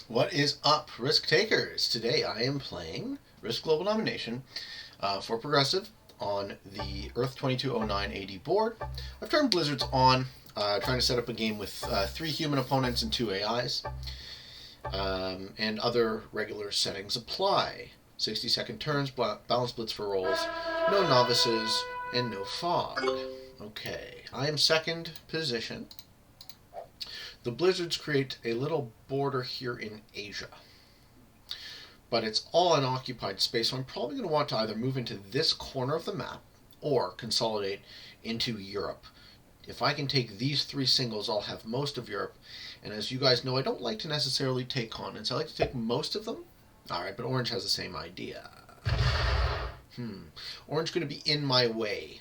What is up, risk takers? Today I am playing Risk Global Domination for Progressive on the Earth 2209 AD board. I've turned Blizzards on, trying to set up a game with 3 human opponents and 2 AIs, and other regular settings apply. 60-second turns, balance blitz for rolls, no novices, and no fog. Okay, I am second position. The Blizzards create a little border here in Asia, but it's all unoccupied space, so I'm probably going to want to either move into this corner of the map or consolidate into Europe. If I can take these 3 singles, I'll have most of Europe, and as you guys know, I don't like to necessarily take continents. I like to take most of them. Alright, but Orange has the same idea. Orange going to be in my way.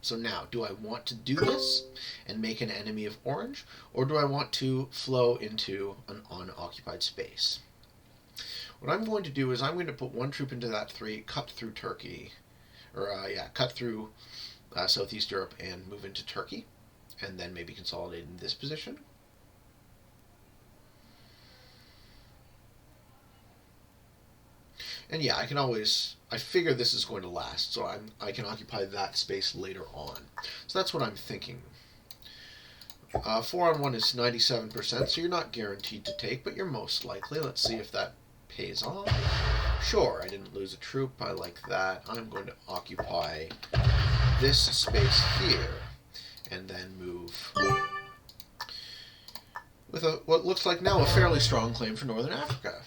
So now, do I want to do this and make an enemy of Orange, or do I want to flow into an unoccupied space? What I'm going to do is I'm going to put 1 troop into that 3, cut through Turkey, cut through Southeast Europe and move into Turkey, and then maybe consolidate in this position. And yeah, I figure this is going to last, so I can occupy that space later on. So that's what I'm thinking. 4 on 1 is 97%, so you're not guaranteed to take, but you're most likely. Let's see if that pays off. Sure, I didn't lose a troop. I like that. I'm going to occupy this space here, and then move with what looks like now a fairly strong claim for Northern Africa.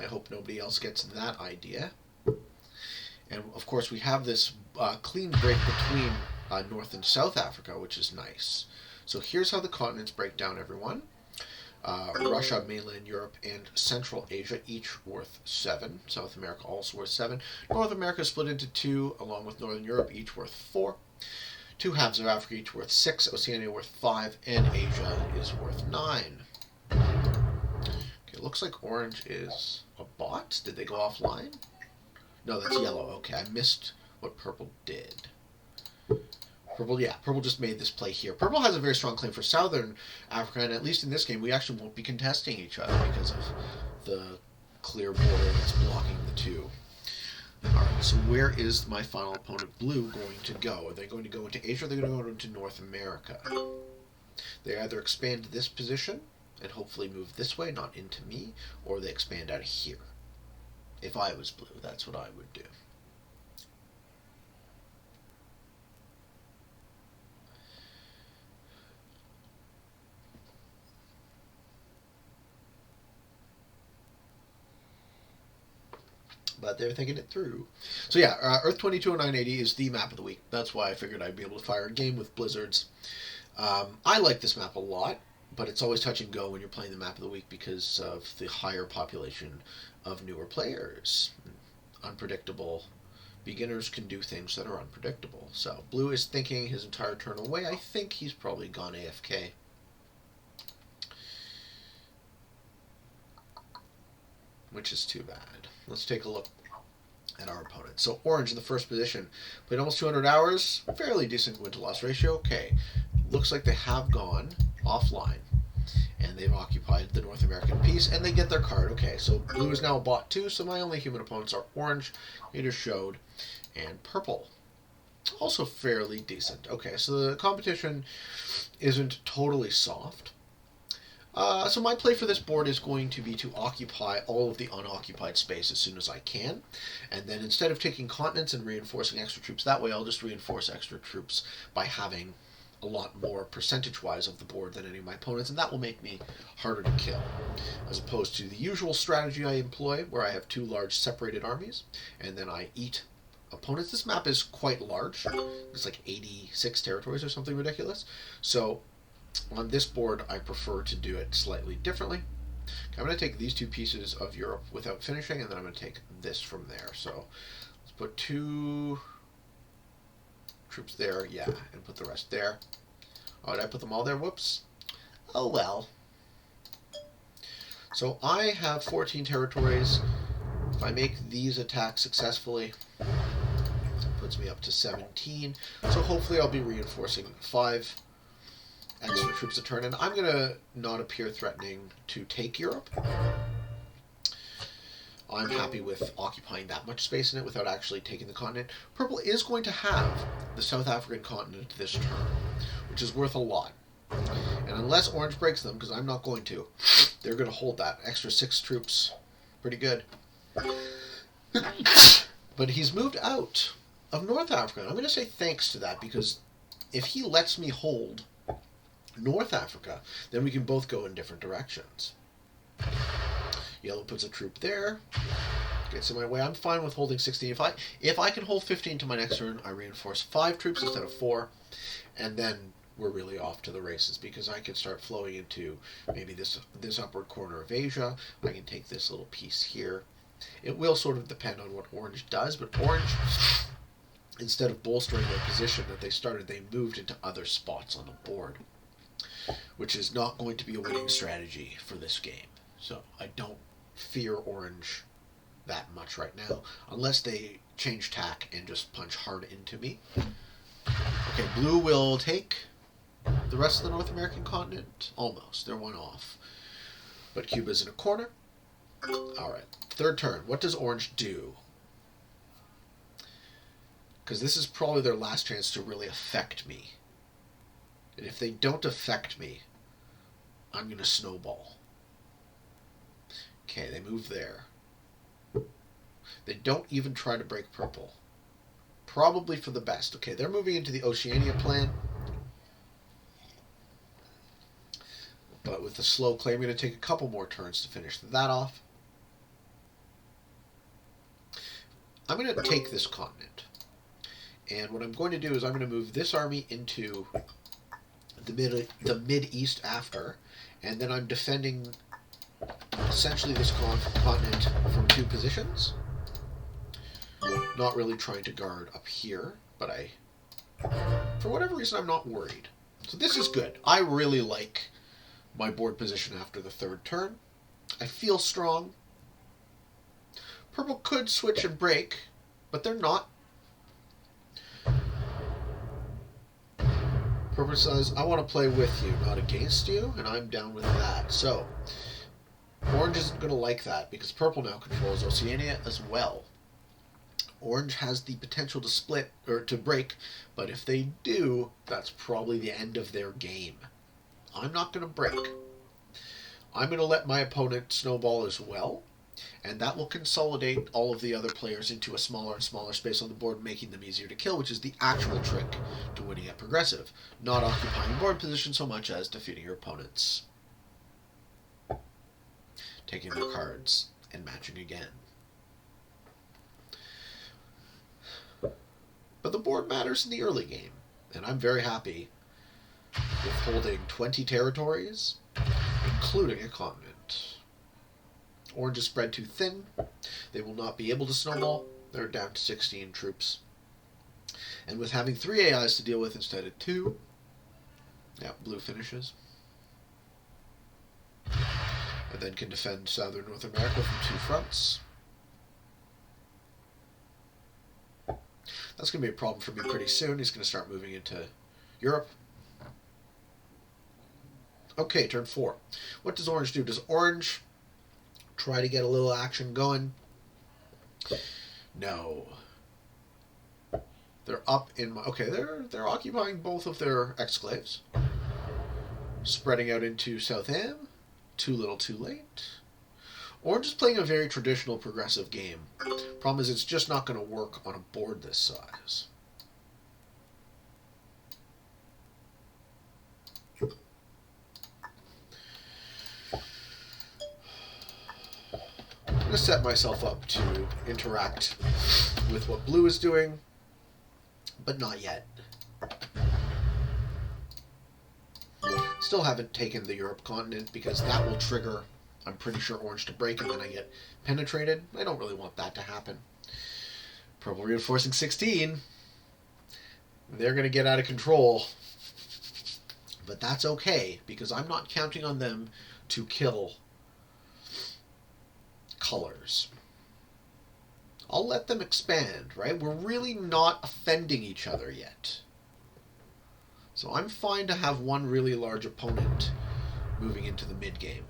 I hope nobody else gets that idea. And of course we have this clean break between North and South Africa, which is nice. So here's how the continents break down, everyone. Russia, mainland Europe, and Central Asia, each worth 7. South America also worth 7. North America split into 2, along with Northern Europe, each worth 4. 2 halves of Africa, each worth 6. Oceania worth 5, and Asia is worth 9. It looks like Orange is a bot. Did they go offline? No, that's yellow. Okay, I missed what Purple did. Purple just made this play here. Purple has a very strong claim for Southern Africa, and at least in this game, we actually won't be contesting each other because of the clear border that's blocking the 2. Alright, so where is my final opponent, Blue, going to go? Are they going to go into Asia, or are they going to go into North America? They either expand this position and hopefully move this way, not into me, or they expand out of here. If I was Blue, that's what I would do. But they're thinking it through. So yeah, Earth 220980 is the map of the week. That's why I figured I'd be able to fire a game with Blizzards. I like this map a lot, but it's always touch and go when you're playing the map of the week because of the higher population of newer players. Unpredictable. Beginners can do things that are unpredictable. So Blue is thinking his entire turn away. I think he's probably gone AFK. Which is too bad. Let's take a look at our opponent. So Orange in the first position. Played almost 200 hours. Fairly decent win-to-loss ratio. Okay. Looks like they have gone offline. And they've occupied the North American piece, and they get their card. Okay, so Blue is now a bot too, so my only human opponents are Orange, Leader Showed, and Purple. Also fairly decent. Okay, so the competition isn't totally soft. So my play for this board is going to be to occupy all of the unoccupied space as soon as I can. And then instead of taking continents and reinforcing extra troops that way, I'll just reinforce extra troops by having a lot more percentage-wise of the board than any of my opponents, and that will make me harder to kill, as opposed to the usual strategy I employ, where I have 2 large separated armies, and then I eat opponents. This map is quite large. It's like 86 territories or something ridiculous. So on this board, I prefer to do it slightly differently. Okay, I'm going to take these 2 pieces of Europe without finishing, and then I'm going to take this from there. So let's put 2 troops there, yeah, and put the rest there. Oh, did I put them all there? Whoops. Oh well. So I have 14 territories. If I make these attacks successfully, it puts me up to 17. So hopefully I'll be reinforcing 5 extra troops a turn, and I'm going to not appear threatening to take Europe. I'm happy with occupying that much space in it without actually taking the continent. Purple is going to have the South African continent this turn, which is worth a lot. And unless Orange breaks them, because I'm not going to, they're going to hold that extra 6 troops. Pretty good. But he's moved out of North Africa. I'm going to say thanks to that, because if he lets me hold North Africa, then we can both go in different directions. Yellow puts a troop there. Gets in my way. I'm fine with holding 16. If I can hold 15 to my next turn, I reinforce 5 troops instead of 4. And then we're really off to the races, because I can start flowing into maybe this upward corner of Asia. I can take this little piece here. It will sort of depend on what Orange does, but Orange, instead of bolstering their position that they started, they moved into other spots on the board, which is not going to be a winning strategy for this game. So I don't fear Orange that much right now, unless they change tack and just punch hard into me. Okay, Blue will take the rest of the North American continent. Almost. They're one off. But Cuba's in a corner. Alright, third turn. What does Orange do? Because this is probably their last chance to really affect me. And if they don't affect me, I'm going to snowball. Okay, they move there. They don't even try to break Purple. Probably for the best. Okay, they're moving into the Oceania plan. But with the slow clay, I'm going to take a couple more turns to finish that off. I'm going to take this continent. And what I'm going to do is I'm going to move this army into the Mid-East after. And then I'm defending essentially this continent from 2 positions. Not really trying to guard up here, but for whatever reason, I'm not worried. So this is good. I really like my board position after the 3rd turn. I feel strong. Purple could switch and break, but they're not. Purple says, I want to play with you, not against you, and I'm down with that. So Orange isn't going to like that, because Purple now controls Oceania as well. Orange has the potential to split, or to break, but if they do, that's probably the end of their game. I'm not going to break. I'm going to let my opponent snowball as well, and that will consolidate all of the other players into a smaller and smaller space on the board, making them easier to kill, which is the actual trick to winning at Progressive. Not occupying board position so much as defeating your opponents. Taking their cards and matching again. But the board matters in the early game, and I'm very happy with holding 20 territories, including a continent. Orange is spread too thin. They will not be able to snowball. They're down to 16 troops. And with having 3 AIs to deal with instead of 2, yeah, Blue finishes. And then can defend southern North America from 2 fronts. That's going to be a problem for me pretty soon. He's going to start moving into Europe. Okay, turn 4. What does Orange do? Does Orange try to get a little action going? No. They're up in my... Okay, they're occupying both of their exclaves. Spreading out into South Am. Too little, too late. Orange is playing a very traditional progressive game. Problem is, it's just not going to work on a board this size. I'm going to set myself up to interact with what Blue is doing, but not yet. Still haven't taken the Europe continent, because that will trigger, I'm pretty sure, Orange to break, and then I get penetrated. I don't really want that to happen. Purple reinforcing 16. They're going to get out of control. But that's okay, because I'm not counting on them to kill colors. I'll let them expand, right? We're really not offending each other yet. So I'm fine to have one really large opponent moving into the mid-game.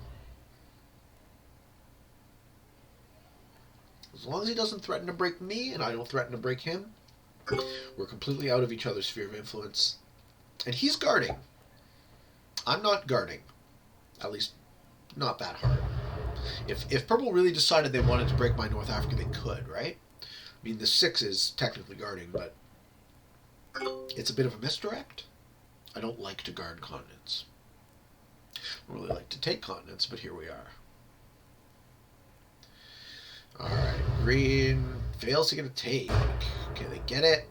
As long as he doesn't threaten to break me and I don't threaten to break him, we're completely out of each other's sphere of influence. And he's guarding. I'm not guarding. At least, not that hard. If Purple really decided they wanted to break my North Africa, they could, right? I mean, the 6 is technically guarding, but it's a bit of a misdirect. I don't like to guard continents. I don't really like to take continents, but here we are. Alright, green fails to get a take. Okay, they get it.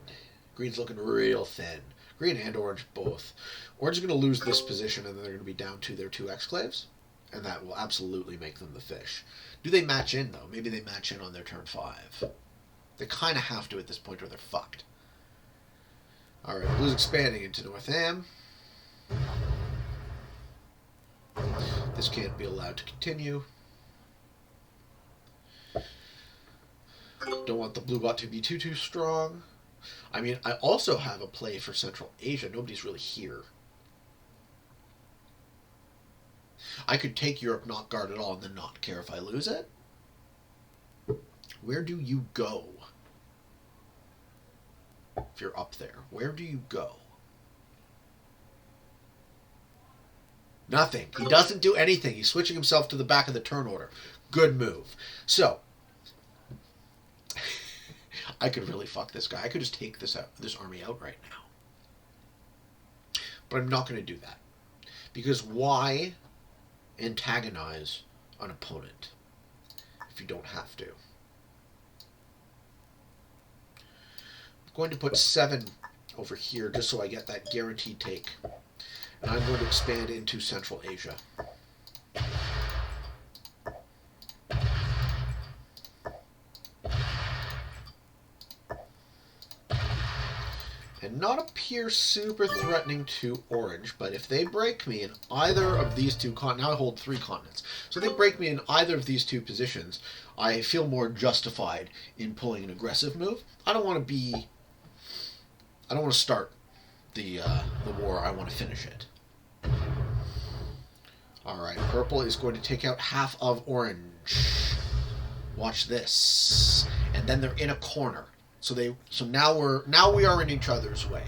Green's looking real thin. Green and orange both. Orange is going to lose this position, and then they're going to be down to their 2 exclaves. And that will absolutely make them the fish. Do they match in, though? Maybe they match in on their turn 5. They kind of have to at this point, or they're fucked. Alright, blue's expanding into North Am. This can't be allowed to continue. Don't want the blue bot to be too strong. I mean, I also have a play for Central Asia. Nobody's really here. I could take Europe, not guard at all, and then not care if I lose it. Where do you go? If you're up there, where do you go? Nothing. He doesn't do anything. He's switching himself to the back of the turn order. Good move. So, I could really fuck this guy. I could just take this army out right now. But I'm not going to do that. Because why antagonize an opponent if you don't have to? I'm going to put 7 over here just so I get that guaranteed take. And I'm going to expand into Central Asia. And not appear super threatening to orange, but if they break me in either of these 2 continents, now I hold 3 continents, so if they break me in either of these 2 positions, I feel more justified in pulling an aggressive move. I don't want to start the war, I want to finish it. Alright, purple is going to take out half of orange. Watch this. And then they're in a corner. So now we are in each other's way.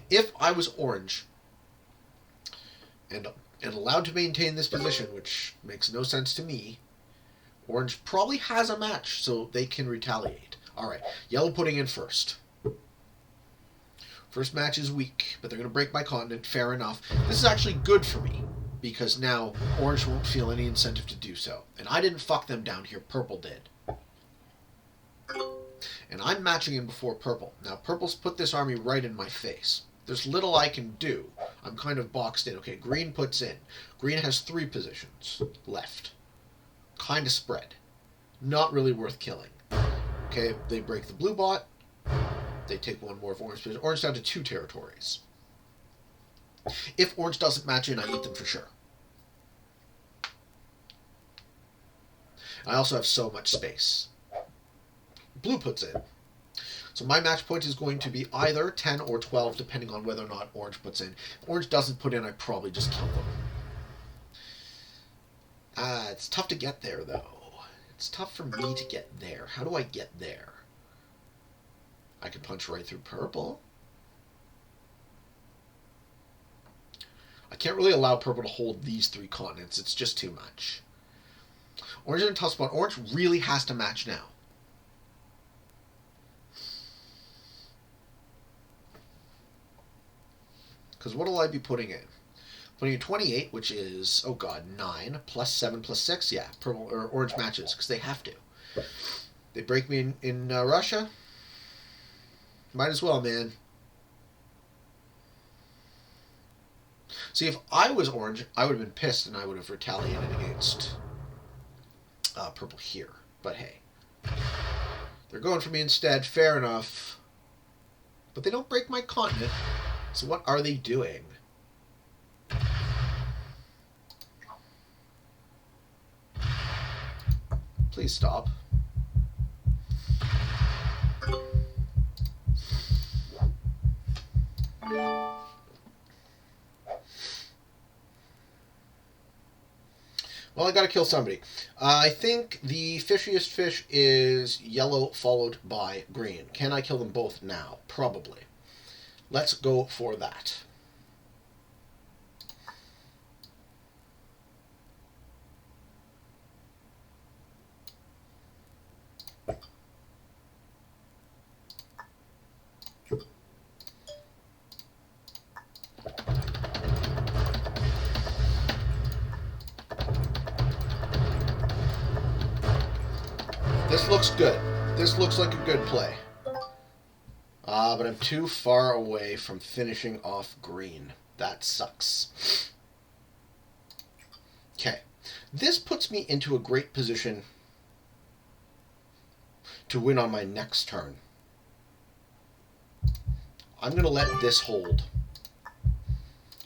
If I was orange and allowed to maintain this position, which makes no sense to me, orange probably has a match, so they can retaliate. Alright, yellow putting in first. First match is weak, but they're going to break my continent, fair enough. This is actually good for me, because now orange won't feel any incentive to do so. And I didn't fuck them down here, purple did. And I'm matching in before purple. Now, purple's put this army right in my face. There's little I can do. I'm kind of boxed in. Okay, green puts in. Green has 3 positions left. Kind of spread. Not really worth killing. Okay, they break the blue bot. They take 1 more of orange position. Orange down to 2 territories. If orange doesn't match in, I eat them for sure. I also have so much space. Blue puts in. So my match point is going to be either 10 or 12, depending on whether or not orange puts in. If orange doesn't put in, I probably just kill them. It's tough to get there, though. It's tough for me to get there. How do I get there? I can punch right through purple. I can't really allow purple to hold these 3 continents. It's just too much. Orange is in a tough spot. Orange really has to match now. Because what will I be putting in? Putting in 28, which is, oh god, 9, plus 7, plus 6. Yeah, purple or orange matches, because they have to. They break me in Russia. Might as well, man. See, if I was orange, I would have been pissed and I would have retaliated against purple here. But hey. They're going for me instead. Fair enough. But they don't break my continent. So what are they doing? Please stop. Well, I gotta kill somebody. I think the fishiest fish is yellow followed by green. Can I kill them both now? Probably. Let's go for that. This looks good. This looks like a good play. But I'm too far away from finishing off green. That sucks. Okay. This puts me into a great position to win on my next turn. I'm going to let this hold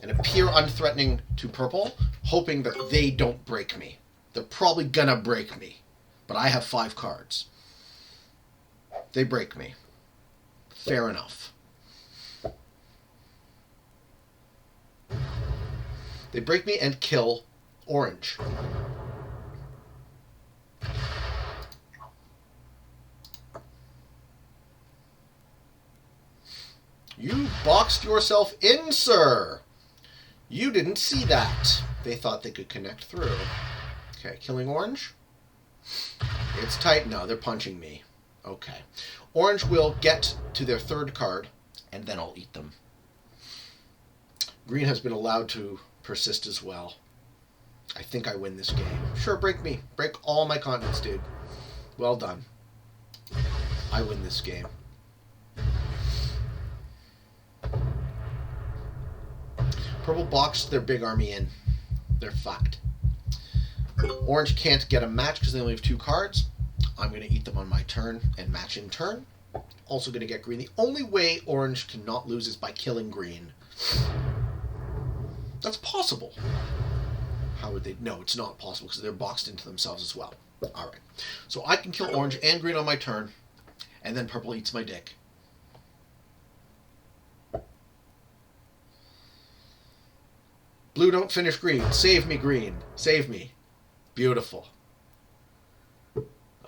and appear unthreatening to purple, hoping that they don't break me. They're probably going to break me, but I have 5 cards. They break me. Fair enough. They break me and kill orange. You boxed yourself in, sir. You didn't see that. They thought they could connect through. Okay, killing orange. It's tight. No, they're punching me. Okay. Orange will get to their 3rd card, and then I'll eat them. Green has been allowed to persist as well. I think I win this game. Sure, break me. Break all my continents, dude. Well done. I win this game. Purple boxed their big army in. They're fucked. Orange can't get a match because they only have 2 cards. I'm going to eat them on my turn and match in turn. Also going to get green. The only way orange cannot lose is by killing green. That's possible. How would they? No, it's not possible because they're boxed into themselves as well. Alright. So I can kill orange and green on my turn, and then purple eats my dick. Blue, don't finish green. Save me, green. Save me. Beautiful.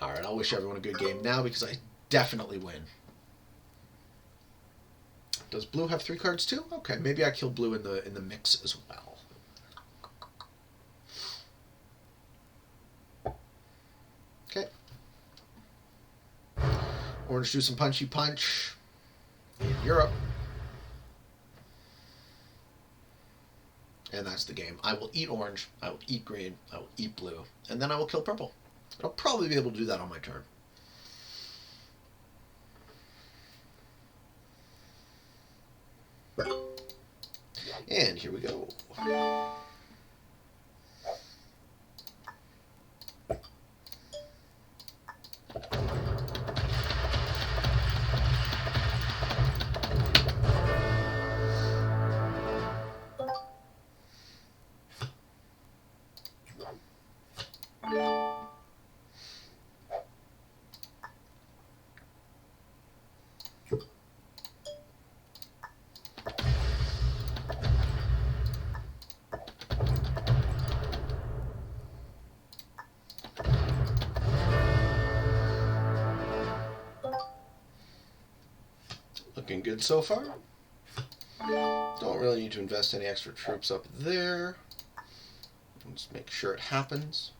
Alright, I'll wish everyone a good game now because I definitely win. Does blue have 3 cards too? Okay, maybe I kill blue in the mix as well. Okay. Orange do some punchy punch in Europe. And that's the game. I will eat orange, I will eat green, I will eat blue, and then I will kill purple. I'll probably be able to do that on my turn. And here we go. Looking good so far. Don't really need to invest any extra troops up there. Just make sure it happens.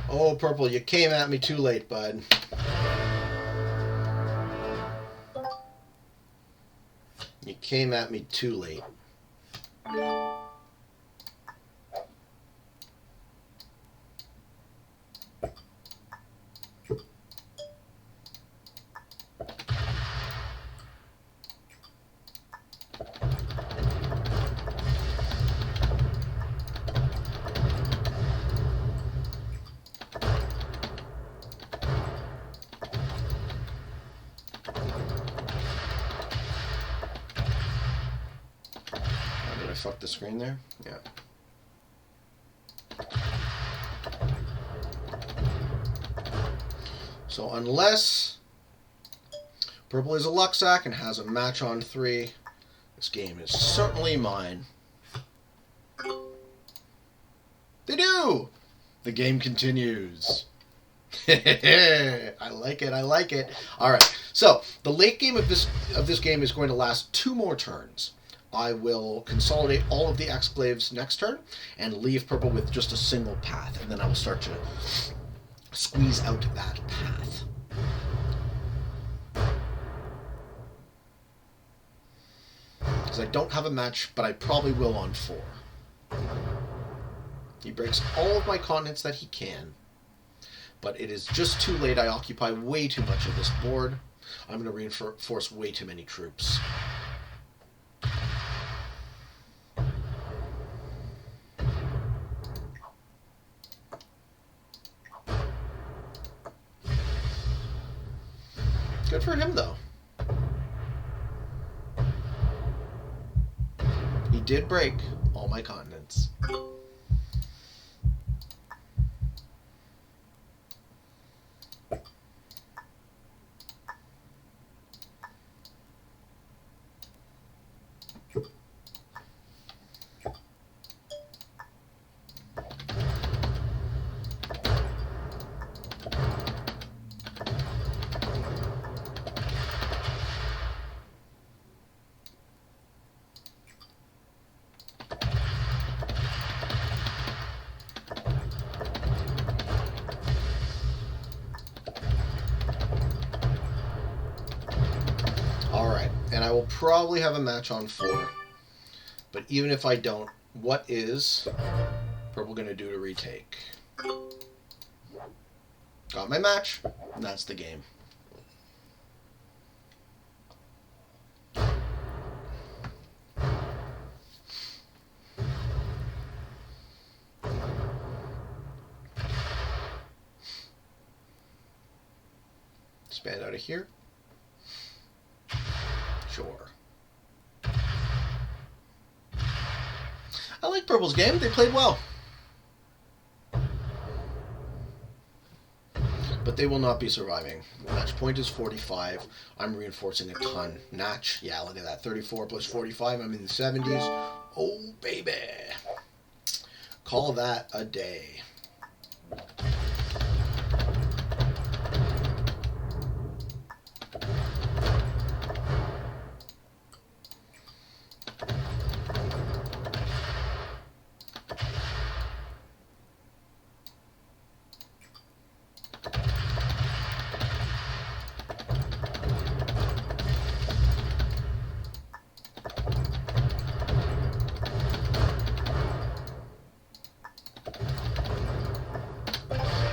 Oh, purple, you came at me too late, bud. You came at me too late. Fuck the screen there? Yeah. So unless purple is a luck sack and has a match on 3, this game is certainly mine. They do! The game continues. I like it, I like it. Alright, so the late game of this game is going to last 2 more turns. I will consolidate all of the exclaves next turn and leave purple with just a single path, and then I will start to squeeze out that path. Because I don't have a match, but I probably will on 4. He breaks all of my continents that he can, but it is just too late. I occupy way too much of this board. I'm going to reinforce way too many troops. Good for him, though. He did break all my continents. And I will probably have a match on 4. But even if I don't, what is purple going to do to retake? Got my match, and that's the game. Expand out of here. Sure. I like purple's game. They played well. But they will not be surviving. The match point is 45. I'm reinforcing a ton. Natch, yeah, look at that. 34 plus 45. I'm in the 70s. Oh, baby. Call that a day.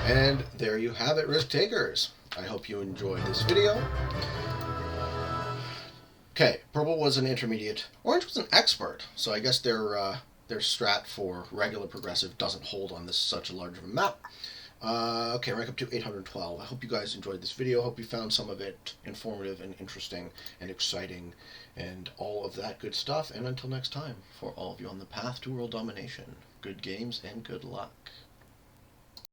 And there you have it, risk takers. I hope you enjoyed this video. Okay, purple was an intermediate. Orange was an expert, so I guess their strat for regular progressive doesn't hold on this such a large of a map. Okay, rank up to 812. I hope you guys enjoyed this video. Hope you found some of it informative and interesting and exciting and all of that good stuff. And until next time, for all of you on the path to world domination, good games and good luck.